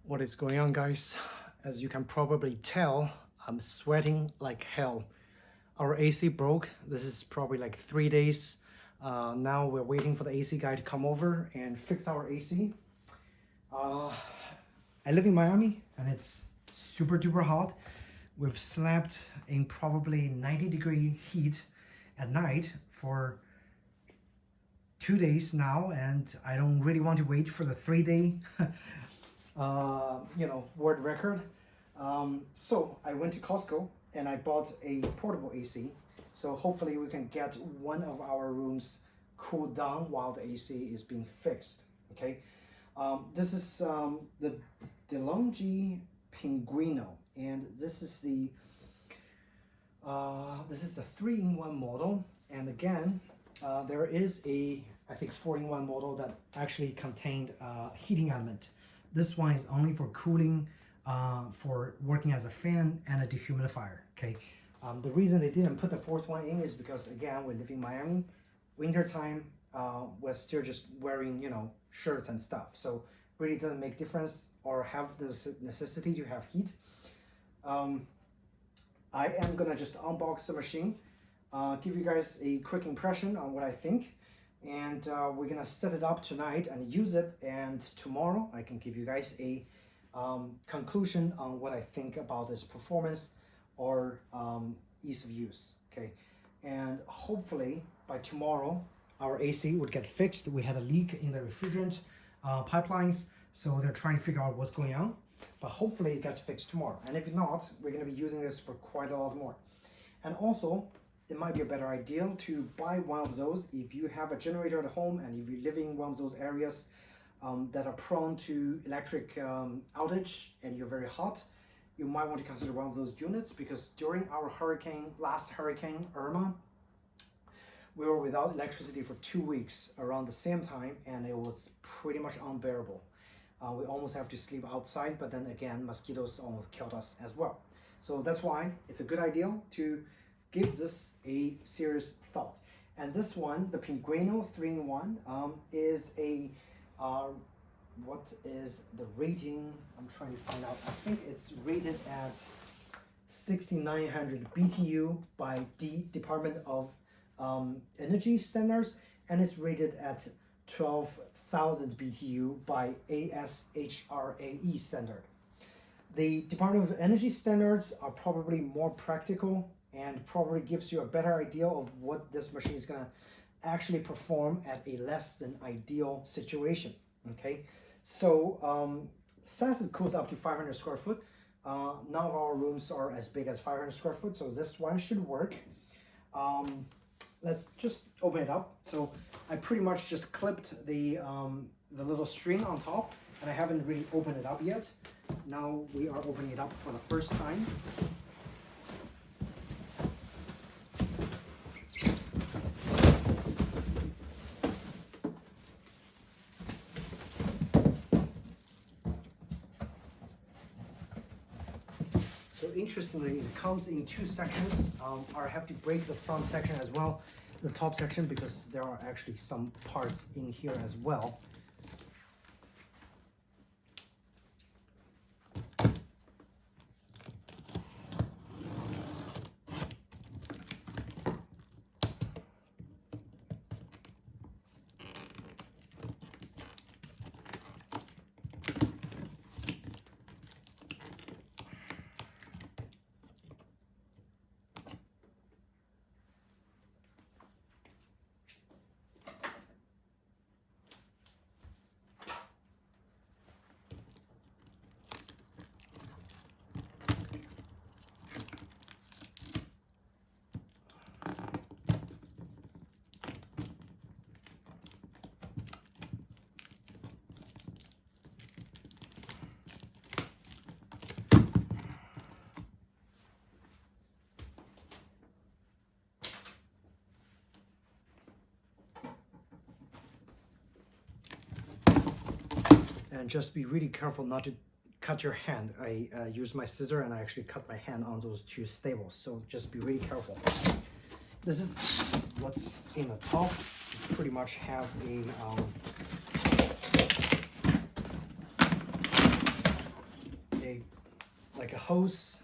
What is going on, guys? As you can probably tell, I'm sweating like hell. Our AC broke. This is probably like 3 days. Now we're waiting for the AC guy to come over and fix our AC. I live in Miami and it's super duper hot. We've slept in probably 90-degree heat at night for 2 days now, and I don't really want to wait for the 3-day world record. So I went to Costco and I bought a portable AC. So hopefully we can get one of our rooms cooled down while the AC is being fixed. Okay, this is the DeLonghi Pinguino, and this is the 3-in-1 model. And again, there is a, I think, 4-in-1 model that actually contained a heating element. This one is only for cooling, for working as a fan and a dehumidifier. Okay, the reason they didn't put the 4th one in is because, again, we live in Miami, winter time. We're still just wearing, shirts and stuff, so really doesn't make difference or have the necessity to have heat. I am gonna just unbox the machine, give you guys a quick impression on what I think, and we're gonna set it up tonight and use it, and tomorrow I can give you guys a conclusion on what I think about its performance or ease of use. Okay, and hopefully by tomorrow our AC would get fixed. We had a leak in the refrigerant pipelines, so they're trying to figure out what's going on, but hopefully it gets fixed tomorrow. And if not, we're going to be using this for quite a lot more. And also, it might be a better idea to buy one of those if you have a generator at home and if you live in one of those areas that are prone to electric outage and you're very hot. You might want to consider one of those units, because during our last hurricane Irma, we were without electricity for 2 weeks around the same time, and it was pretty much unbearable. We almost have to sleep outside, but then again, mosquitoes almost killed us as well. So that's why it's a good idea to give this a serious thought. And this one, the Pinguino 3-in-1, is a, what is the rating? I'm trying to find out. I think it's rated at 6,900 BTU by the Department of Energy Standards, and it's rated at 12,000 BTU by ASHRAE standard. The Department of Energy Standards are probably more practical and probably gives you a better idea of what this machine is going to actually perform at a less than ideal situation. Okay, so says it cools up to 500 square foot. None of our rooms are as big as 500 square foot, so this one should work. Let's just open it up. So I pretty much just clipped the little string on top, and I haven't really opened it up yet. Now we are opening it up for the first time. So interestingly, it comes in 2 sections. I have to break the front section as well, the top section, because there are actually some parts in here as well. And just be really careful not to cut your hand. I used my scissor and I actually cut my hand on those 2 staples, so just be really careful. This is what's in the top. You pretty much have a like a hose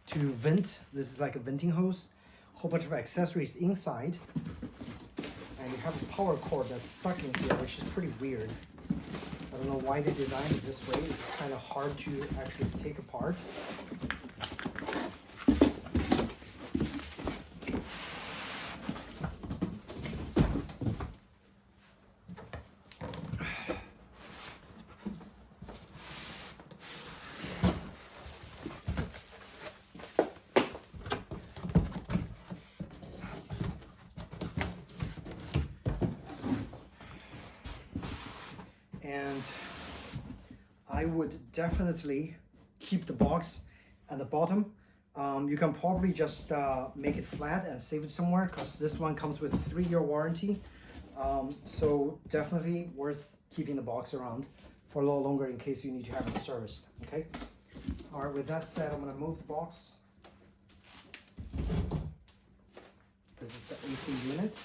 to vent. This is like a venting hose. A whole bunch of accessories inside. And you have a power cord that's stuck in here, which is pretty weird. I don't know why they designed it this way. It's kind of hard to actually take apart. And I would definitely keep the box at the bottom. You can probably just make it flat and save it somewhere, because this one comes with a 3-year warranty. So definitely worth keeping the box around for a little longer in case you need to have it serviced. Okay. All right. With that said, I'm gonna move the box. This is the AC unit.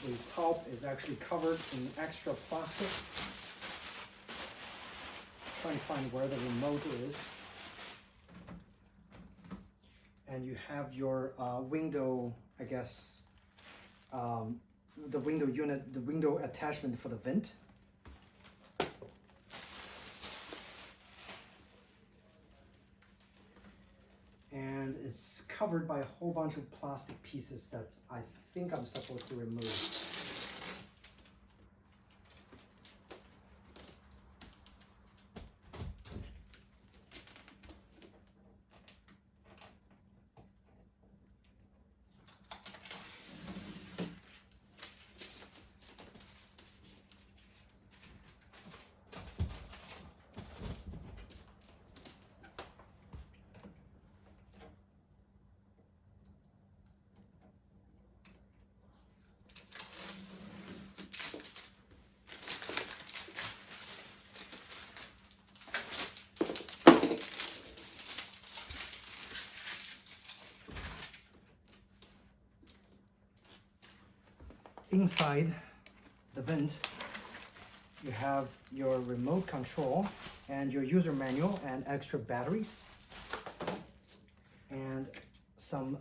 The top is actually covered in extra plastic. Trying to find where the remote is. And you have your window, I guess, the window unit, the window attachment for the vent. And it's covered by a whole bunch of plastic pieces that I think I'm supposed to remove. Inside the vent, you have your remote control and your user manual and extra batteries and some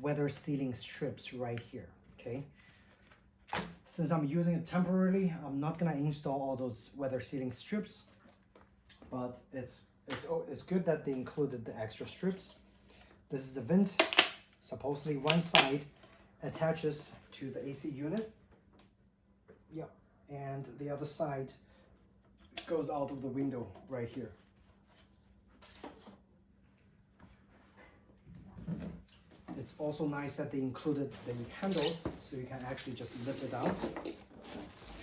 weather sealing strips right here. Okay. Since I'm using it temporarily, I'm not gonna install all those weather sealing strips, but it's good that they included the extra strips. This is the vent. Supposedly one side attaches to the AC unit. Yep, and the other side goes out of the window right here. It's also nice that they included the handles, so you can actually just lift it out.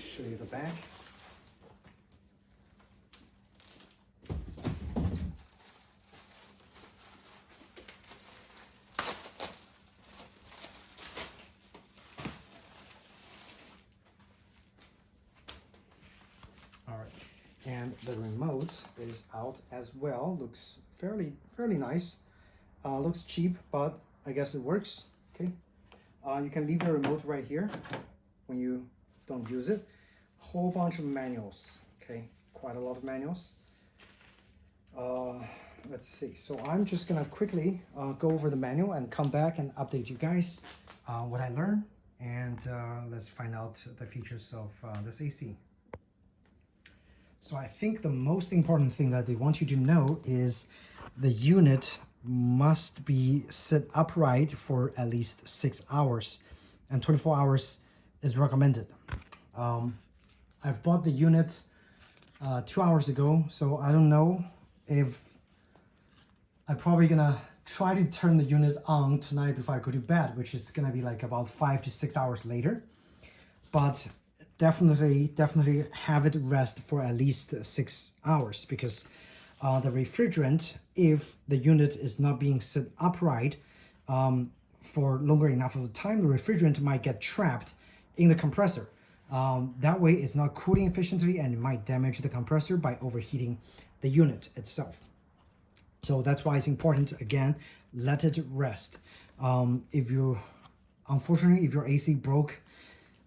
Show you the back. All right, and the remote is out as well. Looks fairly nice. Looks cheap, but I guess it works. Okay, you can leave the remote right here when you don't use it. Whole bunch of manuals. Okay, quite a lot of manuals. Let's see. So I'm just gonna quickly go over the manual and come back and update you guys what I learned, and let's find out the features of this AC. So I think the most important thing that they want you to know is the unit must be set upright for at least 6 hours, and 24 hours is recommended. I've bought the unit 2 hours ago, so I don't know if I'm probably gonna try to turn the unit on tonight before I go to bed, which is gonna be like about 5 to 6 hours later. But definitely have it rest for at least 6 hours, because the refrigerant, if the unit is not being set upright for longer enough of a time, the refrigerant might get trapped in the compressor. That way it's not cooling efficiently, and it might damage the compressor by overheating the unit itself. So that's why it's important, again, let it rest. Unfortunately, if your AC broke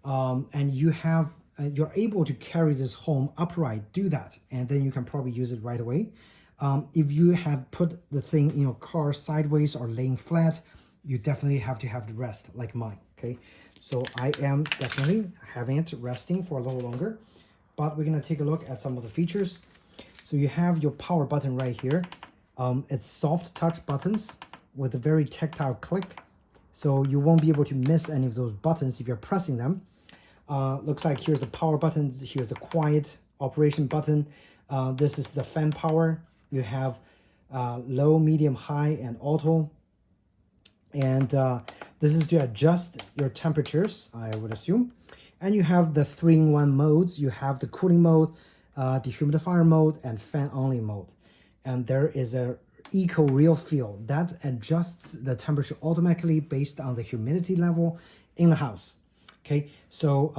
and you have you're able to carry this home upright, do that, and then you can probably use it right away. If you have put the thing in your car sideways or laying flat, you definitely have to have the rest like mine, okay? So I am definitely having it resting for a little longer, but we're gonna take a look at some of the features. So you have your power button right here. It's soft touch buttons with a very tactile click. So you won't be able to miss any of those buttons if you're pressing them. Looks like here's the power buttons, here's the quiet operation button. This is the fan power. You have low, medium, high, and auto. And this is to adjust your temperatures, I would assume. And you have the 3-in-1 modes. You have the cooling mode, dehumidifier mode, and fan only mode. And there is a eco real feel that adjusts the temperature automatically based on the humidity level in the house. Okay, so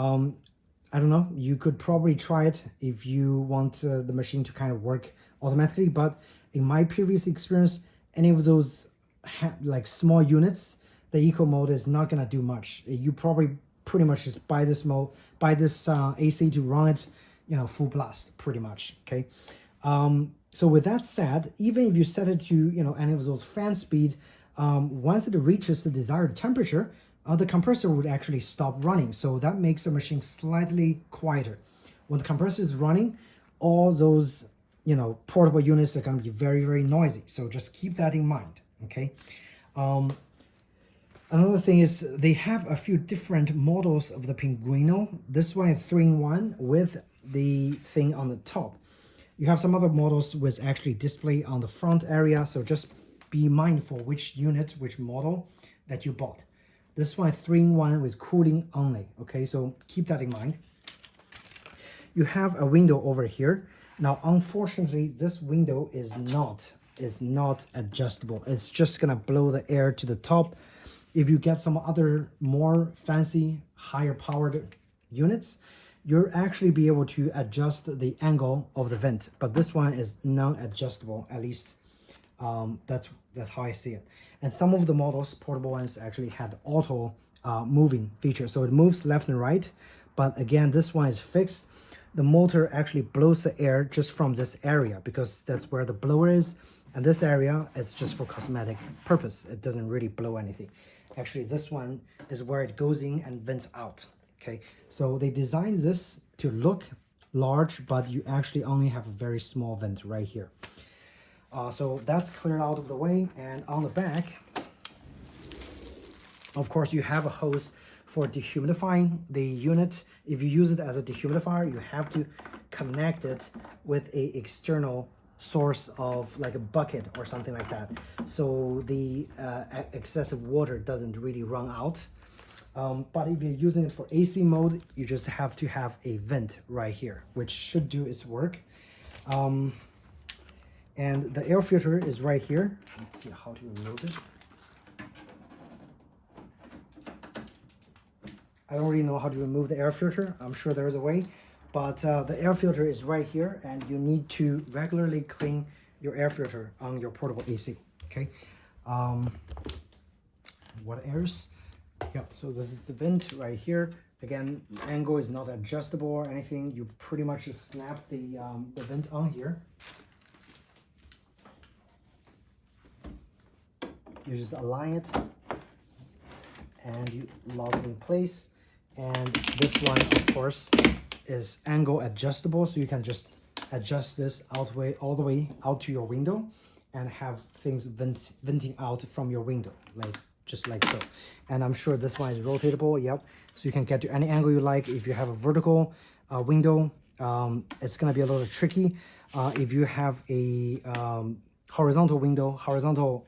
I don't know, you could probably try it if you want the machine to kind of work automatically, but in my previous experience, any of those like small units, the eco mode is not gonna do much. You probably pretty much just buy this AC to run it, you know, full blast pretty much. Okay, so with that said, even if you set it to, you know, any of those fan speed, once it reaches the desired temperature, the compressor would actually stop running. So that makes the machine slightly quieter. When the compressor is running, all those, you know, portable units are going to be very, very noisy. So just keep that in mind, okay? Another thing is they have a few different models of the Pinguino. This one is 3-in-1 with the thing on the top. You have some other models with actually display on the front area. So just be mindful which unit, which model that you bought. This one is 3-in-1 with cooling only, okay? So keep that in mind. You have a window over here. Now, unfortunately, this window is not adjustable. It's just gonna blow the air to the top. If you get some other more fancy, higher powered units, you'll actually be able to adjust the angle of the vent. But this one is non-adjustable, at least that's how I see it. And some of the models, portable ones, actually had auto moving feature. So it moves left and right. But again, this one is fixed. The motor actually blows the air just from this area because that's where the blower is. And this area is just for cosmetic purpose. It doesn't really blow anything. Actually, this one is where it goes in and vents out. Okay, so they designed this to look large, but you actually only have a very small vent right here. So that's cleared out of the way. And on the back, of course, you have a hose for dehumidifying the unit. If you use it as a dehumidifier, you have to connect it with a external source of like a bucket or something like that. So the excessive water doesn't really run out. But if you're using it for AC mode, you just have to have a vent right here, which should do its work. And the air filter is right here. Let's see how to remove it. I don't really know how to remove the air filter. I'm sure there is a way, but the air filter is right here, and you need to regularly clean your air filter on your portable AC, okay? What else? Yeah, so this is the vent right here. Again, angle is not adjustable or anything. You pretty much just snap the vent on here. You just align it and you lock it in place. And this one, of course, is angle adjustable, so you can just adjust this all the way out to your window and have things venting out from your window, just like so. And I'm sure this one is rotatable, yep. So you can get to any angle you like. If you have a vertical window, it's gonna be a little tricky. If you have a horizontal window, horizontal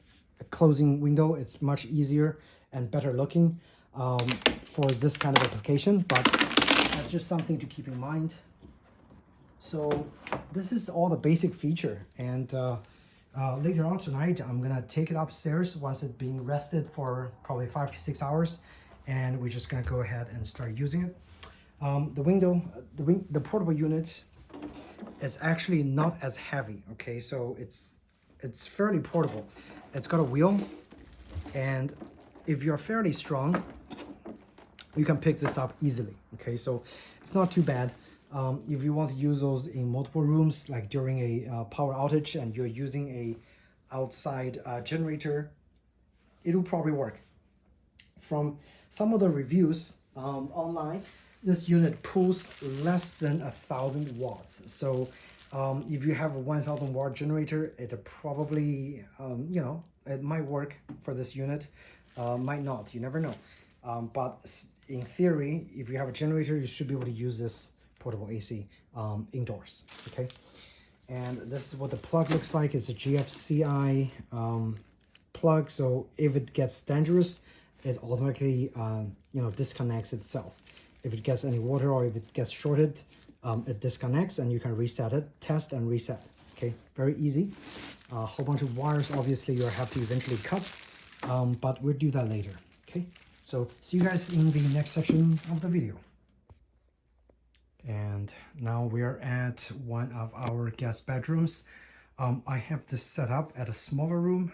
closing window, it's much easier and better looking for this kind of application, but that's just something to keep in mind. So this is all the basic feature, and later on tonight I'm gonna take it upstairs once it's being rested for probably 5 to 6 hours, and we're just gonna go ahead and start using it. The portable unit is actually not as heavy, okay? So it's fairly portable. It's got a wheel, and if you're fairly strong, you can pick this up easily, Okay, so it's not too bad. If you want to use those in multiple rooms, like during a power outage and you're using a outside generator, it'll probably work. From some of the reviews online, this unit pulls less than 1,000 watts. So if you have a 1,000 watt generator, it probably, you know, it might work for this unit, might not, you never know. But in theory, if you have a generator, you should be able to use this portable AC indoors, okay? And this is what the plug looks like. It's a GFCI plug, so if it gets dangerous, it automatically you know, disconnects itself. If it gets any water or if it gets shorted, it disconnects and you can reset it, test and reset. Okay, very easy. A whole bunch of wires, obviously you'll have to eventually cut, but we'll do that later. Okay, so see you guys in the next section of the video. And now we're at one of our guest bedrooms. I have this set up at a smaller room,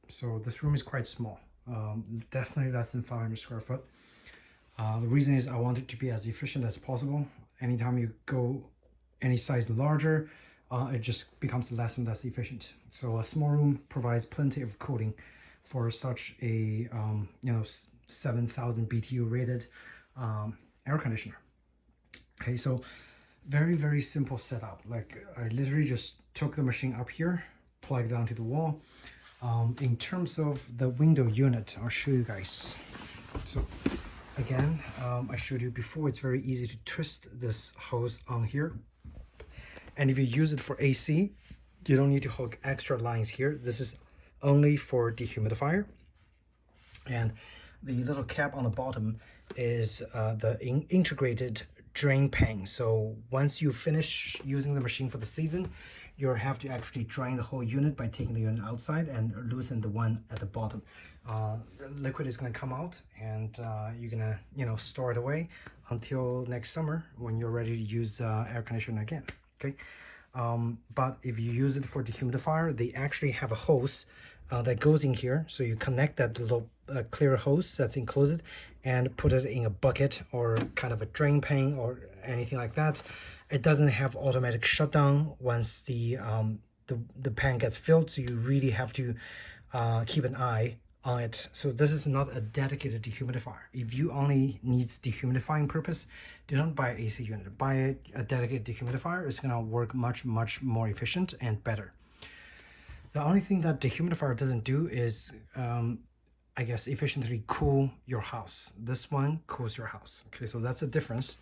so this room is quite small. Definitely less than 500 square foot. The reason is I want it to be as efficient as possible. Anytime you go any size larger, it just becomes less and less efficient. So a small room provides plenty of cooling for such a you know, 7,000 BTU rated air conditioner. Okay, so very simple setup. Like I literally just took the machine up here, plugged it onto the wall. In terms of the window unit, I'll show you guys. So again, I showed you before, it's very easy to twist this hose on here. And if you use it for AC, you don't need to hook extra lines here. This is only for dehumidifier. And the little cap on the bottom is the integrated drain pan. So once you finish using the machine for the season, you'll have to actually drain the whole unit by taking the unit outside and loosen the one at the bottom. The liquid is going to come out, and you're gonna, you know, store it away until next summer when you're ready to use air conditioner again. Okay, but if you use it for dehumidifier, they actually have a hose that goes in here. So you connect that little clear hose that's included and put it in a bucket or kind of a drain pan or anything like that. It doesn't have automatic shutdown once the pan gets filled, so you really have to keep an eye on it. So this is not a dedicated dehumidifier. If you only needs dehumidifying purpose, do not buy an AC unit. Buy a dedicated dehumidifier. It's gonna work much more efficient and better. The only thing that dehumidifier doesn't do is I guess efficiently cool your house. This one cools your house. Okay, so that's a difference.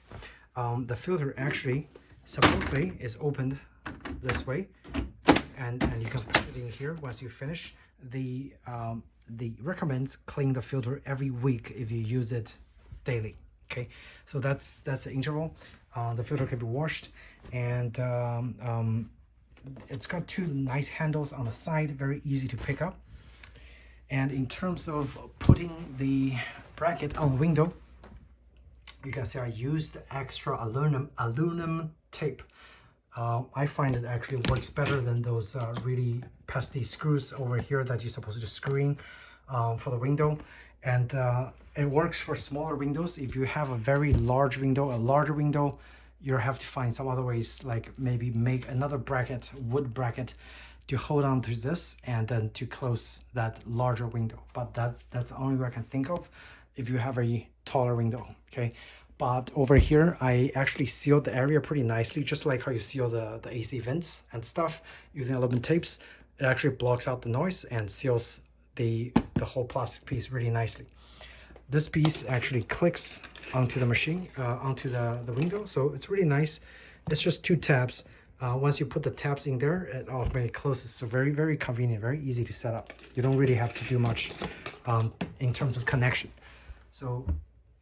The filter actually supposedly is opened this way, and you can put it in here once you finish. The recommends clean the filter every week if you use it daily. Okay, so that's the interval. The filter can be washed, and it's got two nice handles on the side, very easy to pick up. And in terms of putting the bracket on the window, you can see I used extra aluminum tape. I find it actually works better than those really pesky screws over here that you're supposed to screw in for the window. And it works for smaller windows. If you have a very large window, a larger window, you'll have to find some other ways, like maybe make another bracket, wood bracket, to hold on to this and then to close that larger window. But that's the only way I can think of if you have a taller window. Okay, but over here I actually sealed the area pretty nicely, just like how you seal the AC vents and stuff using aluminum tapes. It actually blocks out the noise and seals the whole plastic piece really nicely. This piece actually clicks onto the machine, onto the window, so it's really nice. It's just two tabs. Once you put the tabs in there, it automatically closes. So very convenient, very easy to set up. You don't really have to do much in terms of connection. So,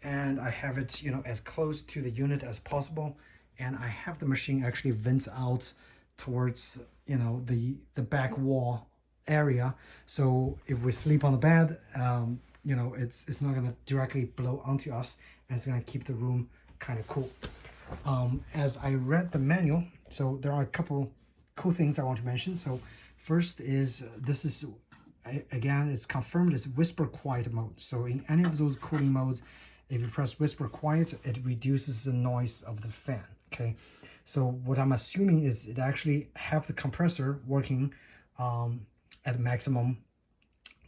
and I have it, you know, as close to the unit as possible. And I have the machine actually vents out towards, you know, the back wall area. So if we sleep on the bed, you know, it's not gonna directly blow onto us, and it's gonna keep the room kind of cool. As I read the manual, so there are a couple cool things I want to mention. So first is, this is, again, it's confirmed as whisper quiet mode. So in any of those cooling modes, If you press whisper quiet, it reduces the noise of the fan, okay? So what I'm assuming is it actually have the compressor working at maximum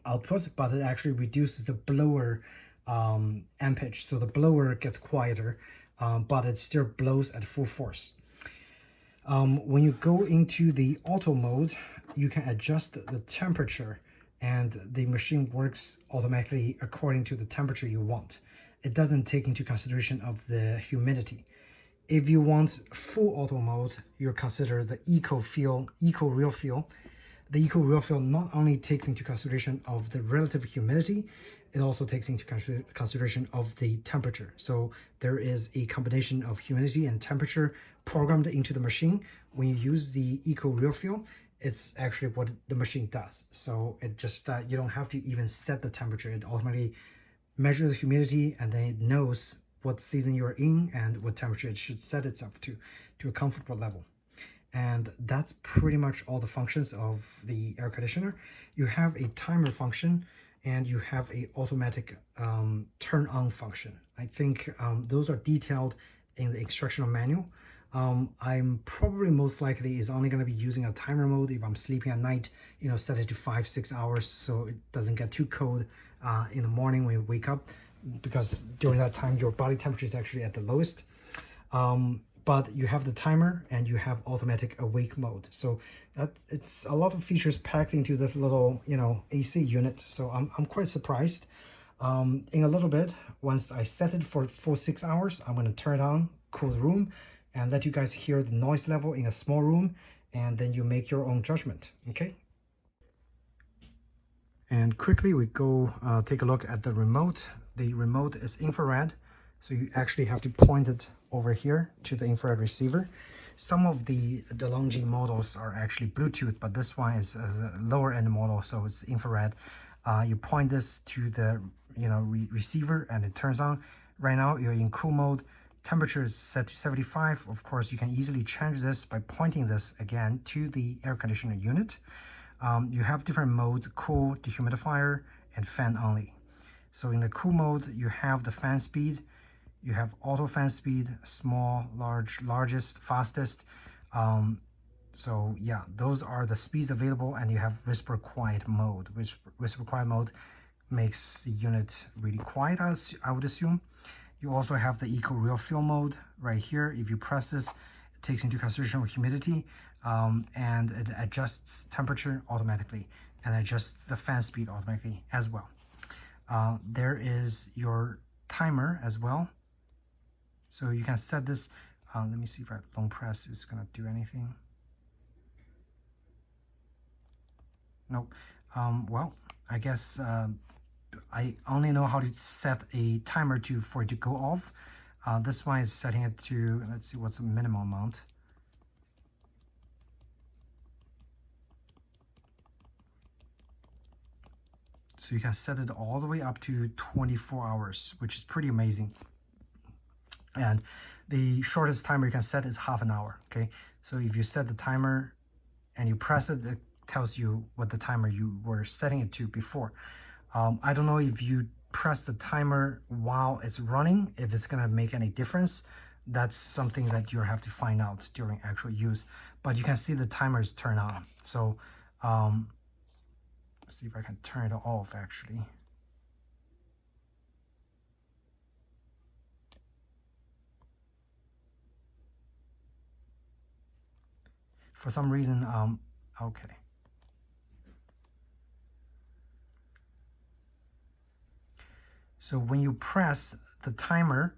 output, but it actually reduces the blower ampage. So the blower gets quieter, but it still blows at full force. When you go into the auto mode, you can adjust the temperature and the machine works automatically according to the temperature you want. It doesn't take into consideration of the humidity. If you want full auto mode, you consider the eco real feel. The eco real feel not only takes into consideration of the relative humidity, it also takes into consideration of the temperature. So there is a combination of humidity and temperature programmed into the machine. When you use the eco real feel, it's actually what the machine does. So it just you don't have to even set the temperature. It automatically measures the humidity and then it knows what season you're in and what temperature it should set itself to a comfortable level. And that's pretty much all the functions of the air conditioner. You have a timer function and you have a automatic turn on function. I think those are detailed in the instructional manual. I'm probably most likely is only going to be using a timer mode if I'm sleeping at night, you know, set it to 5-6 hours so it doesn't get too cold in the morning when you wake up, because during that time your body temperature is actually at the lowest. But you have the timer and you have automatic awake mode. So that it's a lot of features packed into this little, you know, AC unit. So I'm quite surprised. In a little bit, once I set it for 6 hours, I'm going to turn it on, cool the room, and let you guys hear the noise level in a small room, and then you make your own judgment, okay? And quickly we go take a look at the remote. The remote is infrared, so you actually have to point it over here to the infrared receiver. Some of the DeLonghi models are actually Bluetooth, but this one is a lower end model, so it's infrared. You point this to the receiver and it turns on. Right now you're in cool mode. Temperature is set to 75. Of course, you can easily change this by pointing this again to the air conditioner unit. You have different modes: cool, dehumidifier, and fan only. So in the cool mode, you have the fan speed, you have auto fan speed, small, large, largest, fastest. So yeah, those are the speeds available, and you have whisper quiet mode, which whisper quiet mode makes the unit really quiet, I would assume. You also have the eco real feel mode right here. If you press this, it takes into consideration of humidity, and it adjusts temperature automatically and adjusts the fan speed automatically as well. There is your timer as well. So you can set this. Let me see if I long press is gonna do anything. Nope. Well, I guess I only know how to set a timer for it to go off. This one is setting it to, let's see, what's the minimum amount. So you can set it all the way up to 24 hours, which is pretty amazing. And the shortest timer you can set is half an hour, okay? So if you set the timer and you press it, it tells you what the timer you were setting it to before. I don't know if you press the timer while it's running, if it's gonna make any difference. That's something that you have to find out during actual use. But you can see the timer is turned on. So let's see if I can turn it off actually. For some reason, okay. So when you press the timer,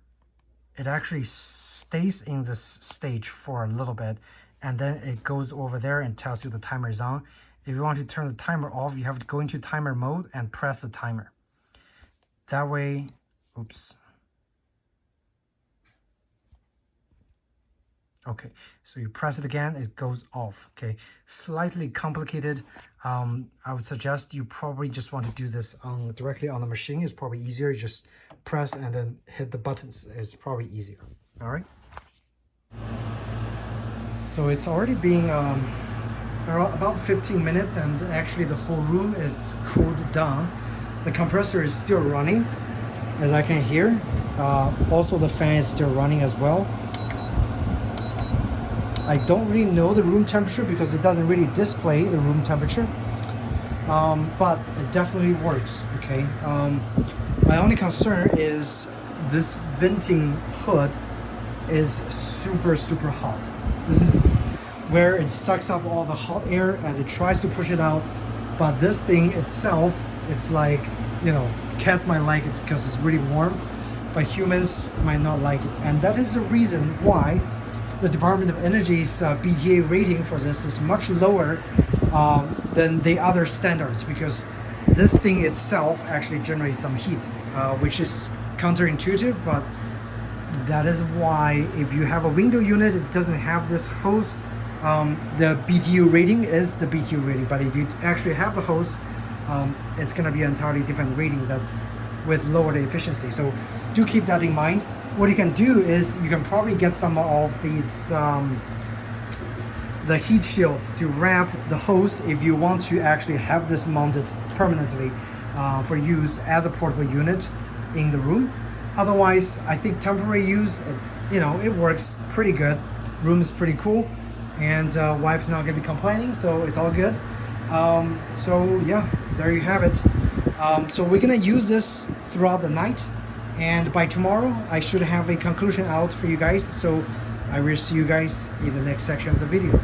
it actually stays in this stage for a little bit, and then it goes over there and tells you the timer is on. If you want to turn the timer off, you have to go into timer mode and press the timer. That way, oops. Okay, so you press it again, it goes off. Okay, slightly complicated. I would suggest you probably just want to do this directly on the machine. It's probably easier. You just press and then hit the buttons. It's probably easier. All right. So it's already been about 15 minutes, and actually the whole room is cooled down. The compressor is still running. as I can hear. Also the fan is still running as well. I don't really know the room temperature because it doesn't really display the room temperature, but it definitely works. Okay. My only concern is this venting hood is super hot. This is where it sucks up all the hot air and it tries to push it out, but this thing itself, it's like, you know, cats might like it because it's really warm, but humans might not like it. And that is the reason why the Department of Energy's BTA rating for this is much lower than the other standards, because this thing itself actually generates some heat, which is counterintuitive, but that is why if you have a window unit, it doesn't have this hose. The BTU rating is the BTU rating, but if you actually have the hose, it's going to be an entirely different rating that's with lower efficiency. So do keep that in mind. What you can do is you can probably get some of these the heat shields to wrap the hose if you want to actually have this mounted permanently for use as a portable unit in the room. Otherwise, I think temporary use, it works pretty good. Room is pretty cool, and wife's not gonna be complaining, so it's all good. So yeah, there you have it. So we're gonna use this throughout the night, and by tomorrow I should have a conclusion out for you guys. So I will see you guys in the next section of the video.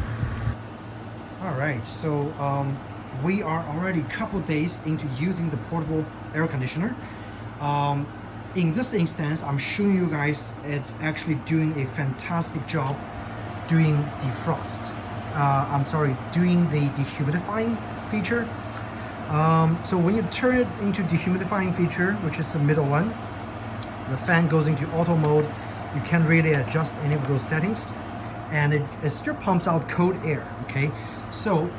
All right, so we are already a couple days into using the portable air conditioner. In this instance, I'm showing you guys it's actually doing a fantastic job doing defrost. Doing the dehumidifying feature. So when you turn it into dehumidifying feature, which is the middle one, the fan goes into auto mode. You can't really adjust any of those settings, and it still pumps out cold air. Okay, so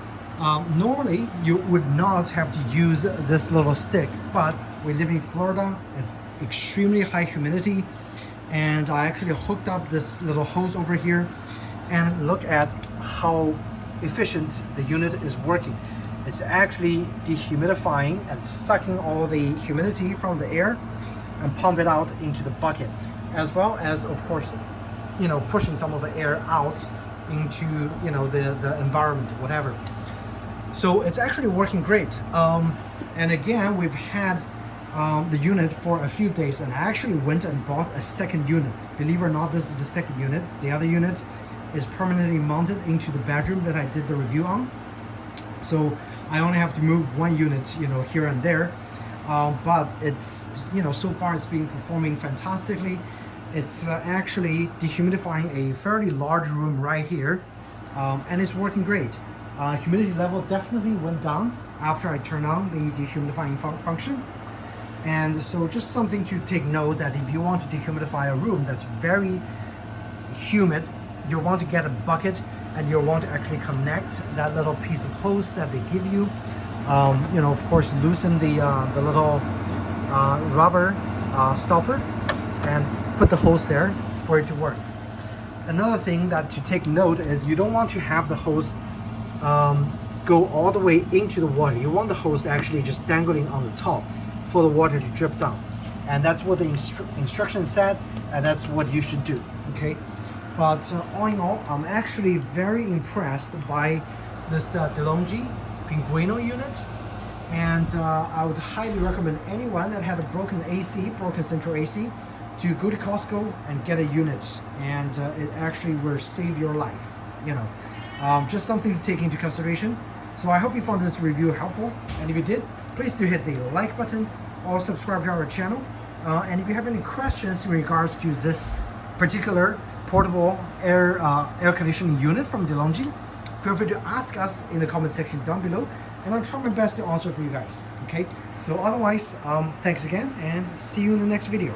normally you would not have to use this little stick, but we live in Florida. It's extremely high humidity, and I actually hooked up this little hose over here, and look at how efficient the unit is working. It's actually dehumidifying and sucking all the humidity from the air and pump it out into the bucket, as well as, of course, pushing some of the air out into the environment, whatever. So it's actually working great. And again, we've had the unit for a few days, and I actually went and bought a second unit. Believe it or not, this is the second unit. The other unit is permanently mounted into the bedroom that I did the review on. So I only have to move one unit, here and there. But it's, so far it's been performing fantastically. It's actually dehumidifying a fairly large room right here, and it's working great. Humidity level definitely went down after I turned on the dehumidifying function. And so just something to take note, that if you want to dehumidify a room that's very humid, you want to get a bucket and you want to actually connect that little piece of hose that they give you. Of course, loosen the little rubber stopper and put the hose there for it to work. Another thing that to take note is you don't want to have the hose go all the way into the water. You want the hose actually just dangling on the top for the water to drip down. And that's what the instructions said, and that's what you should do, okay? But all in all, I'm actually very impressed by this DeLonghi Pinguino unit. And I would highly recommend anyone that had a broken central AC, to go to Costco and get a unit, and it actually will save your life. Just something to take into consideration. So I hope you found this review helpful, and if you did, please do hit the like button or subscribe to our channel. And if you have any questions in regards to this particular portable air conditioning unit from DeLonghi, feel free to ask us in the comment section down below, and I'll try my best to answer for you guys. Okay, so otherwise, thanks again, and see you in the next video.